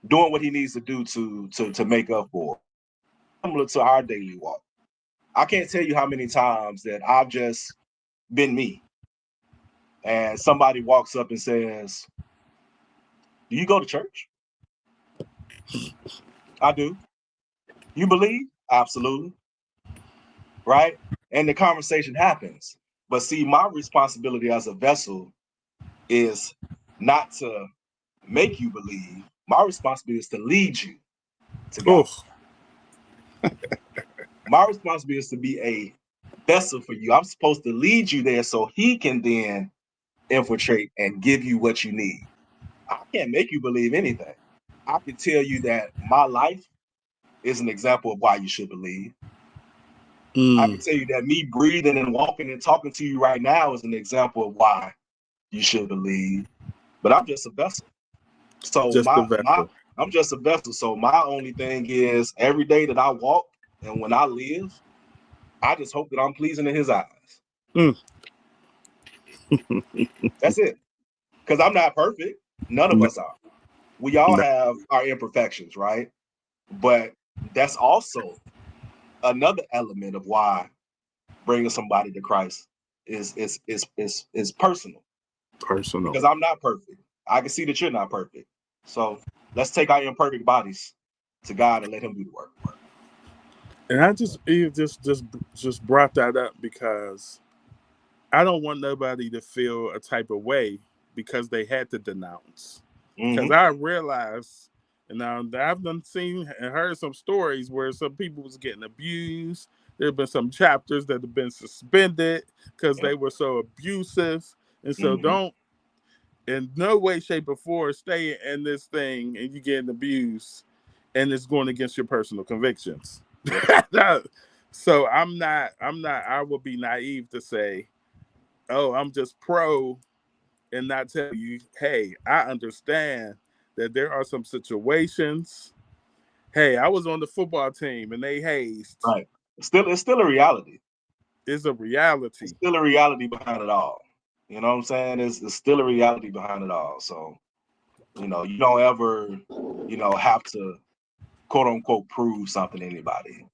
doing what he needs to do to make up for it. Similar to our daily walk. I can't tell you how many times that I've just been me, and somebody walks up and says, "Do you go to church?" I do. You believe? Absolutely. Right? And the conversation happens. But see, my responsibility as a vessel is not to make you believe. My responsibility is to lead you to God. Oh, My responsibility is to be a vessel for you. I'm supposed to lead you there so he can then infiltrate and give you what you need. I can't make you believe anything. I can tell you that my life is an example of why you should believe. I can tell you that me breathing and walking and talking to you right now is an example of why you should believe. But I'm just a vessel. So Just a vessel. I'm just a vessel. So my only thing is every day that I walk and when I live, I just hope that I'm pleasing in his eyes. Mm. That's it. Because I'm not perfect. None of us are. We all No, have our imperfections, right? But that's also another element of why bringing somebody to Christ is personal. personal. Because I'm not perfect. I can see that you're not perfect. So let's take our imperfect bodies to God and let him do the work. And I just brought that up because I don't want nobody to feel a type of way because they had to denounce. Because Mm-hmm. I realized, and now I've done seen and heard some stories where some people was getting abused. There have been some chapters that have been suspended because Yeah. they were so abusive. And so Mm-hmm. don't in no way, shape, or form stay in this thing and you getting abused and it's going against your personal convictions. Yeah. So I'm not I would be naive to say, oh, I'm just pro and not tell you, hey, I understand that there are some situations. Hey, I was on the football team and they hazed. Right. It's still a reality. It's a It's reality. still a reality behind it all. You know what I'm saying? It's still a reality behind it all. So, you don't ever, have to quote unquote prove something to anybody,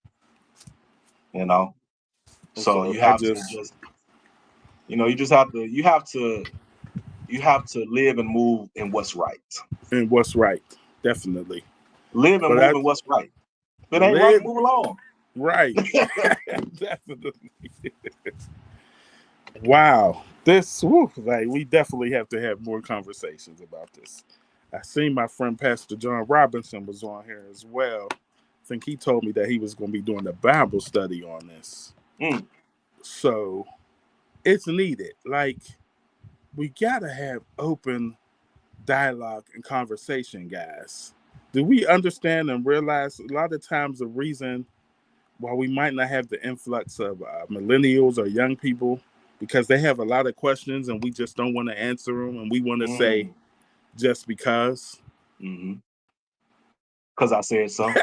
you know? And So so you I have to just just, you just have to live and move in what's right. and what's right, definitely. Live and But move I in what's right. If it ain't right, live move along. right. Definitely. Wow. This, whew, like, we definitely have to have more conversations about this. I seen my friend Pastor John Robinson was on here as well. I think he told me that he was going to be doing a Bible study on this. Mm, So it's needed. Like, we got to have open dialogue and conversation, guys. Do we understand and realize a lot of times the reason why we might not have the influx of millennials or young people because they have a lot of questions and we just don't want to answer them and we want to say mm, just because mm-hmm. Because I said so.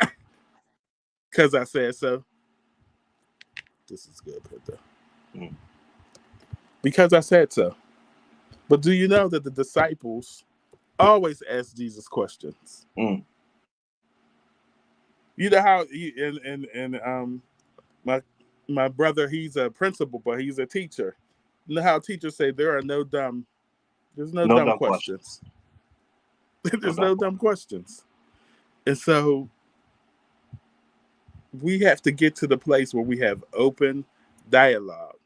I said so. This is good, Peter. Mm, Because I said so. But do you know that the disciples always ask Jesus questions? mm. You know how my my brother, he's a principal, but he's a teacher. You know how teachers say there's no No dumb dumb questions. questions. No There's dumb no dumb questions. questions. And so we have to get to the place where we have open dialogue.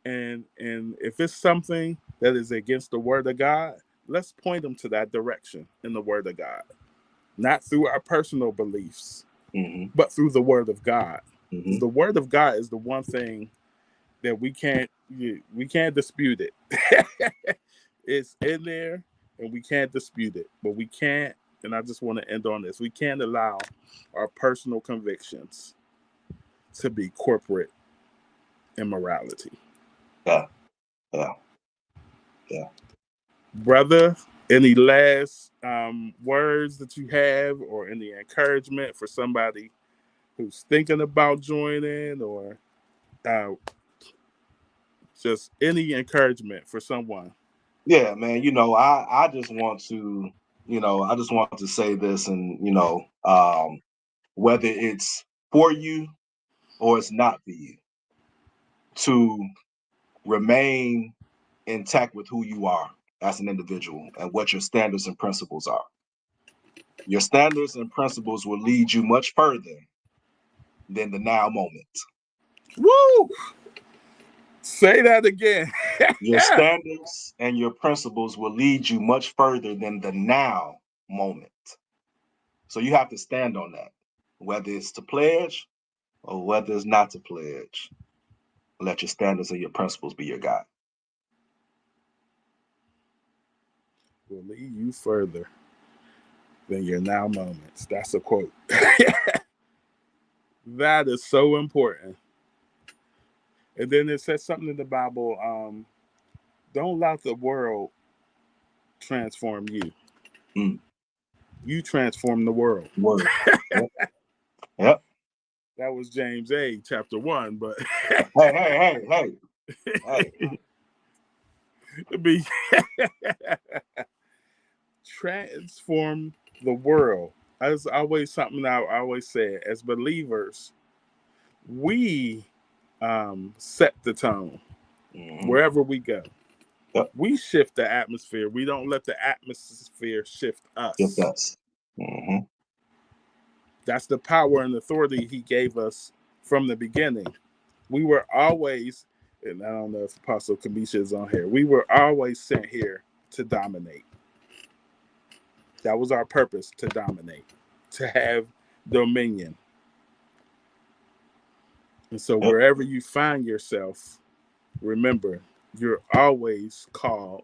And if it's something that is against the word of God, let's point them to that direction in the word of God. Not through our personal beliefs, Mm-hmm. but through the word of God. Mm-hmm. Because the word of God is the one thing that we can't dispute it. It's in there and we can't dispute it. But we can't, and I just want to end on this. We can't allow our personal convictions to be corporate immorality. Yeah. Yeah. Yeah. Brother, any last words that you have or any encouragement for somebody who's thinking about joining or uh, just any encouragement for someone? Yeah, man. I just want to, say this and, whether it's for you or it's not for you, to remain intact with who you are as an individual and what your standards and principles are. Your standards and principles will lead you much further than the now moment. Woo! Say that again. Your standards and your principles will lead you much further than the now moment. So you have to stand on that, whether it's to pledge or whether it's not to pledge. Let your standards and your principles be your guide. Will lead you further than your now moments. That's a quote. That is so important. And then it says something in the Bible, don't let the world transform you. Mm, you transform the world. Word. Yep. Yep. That was James A. chapter 1, but Hey. be transform the world. That's always something I always say. As believers, we set the tone wherever we go. Yep. We shift the atmosphere. We don't let the atmosphere shift us. Shift us. Mm-hmm. That's the power and authority he gave us from the beginning. We were always, and I don't know if Apostle Kamisha is on here, we were always sent here to dominate. That was our purpose, to dominate, to have dominion. And so wherever you find yourself, remember, you're always called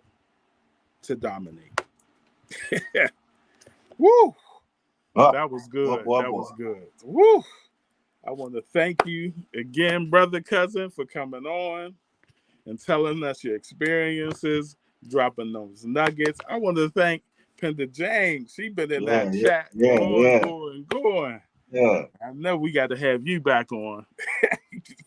to dominate. Woo! That was good. That was good. Woo! I want to thank you again, brother cousin, for coming on and telling us your experiences, dropping those nuggets. I want to thank Penda James. She been in that chat going. Yeah. I know we got to have you back on.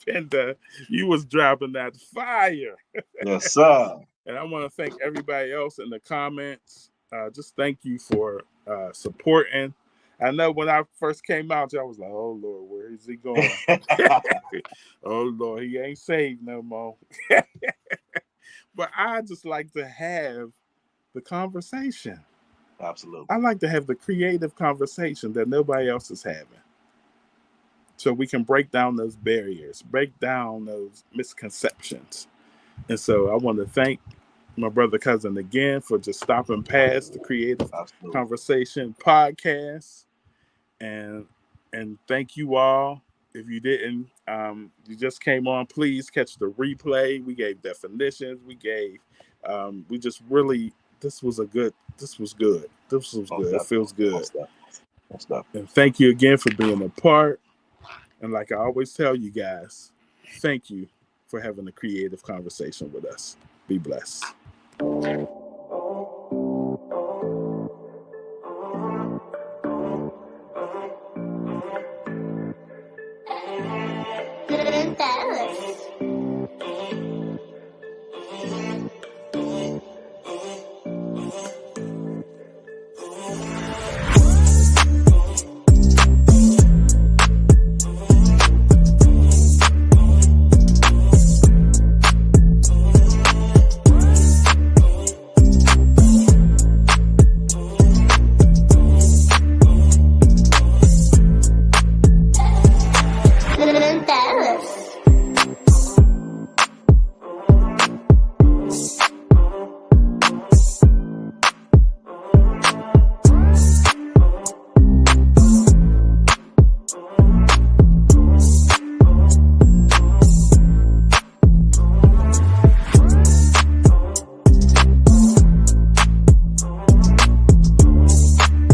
Penda, you was dropping that fire. Yes, sir. And I want to thank everybody else in the comments. Just thank you for supporting. I know when I first came out, I was like, oh, Lord, where is he going? Oh, Lord, he ain't saved no more. But I just like to have the conversation. Absolutely. I like to have the creative conversation that nobody else is having. So we can break down those barriers, break down those misconceptions. And so I want to thank my brother cousin again for just stopping past the Creative Conversation podcast. And thank you all. If you didn't, you just came on, please catch the replay. We gave definitions. We gave, we just really, this was good. It feels good. And thank you again for being a part. And like I always tell you guys, thank you for having a creative conversation with us. Be blessed. That was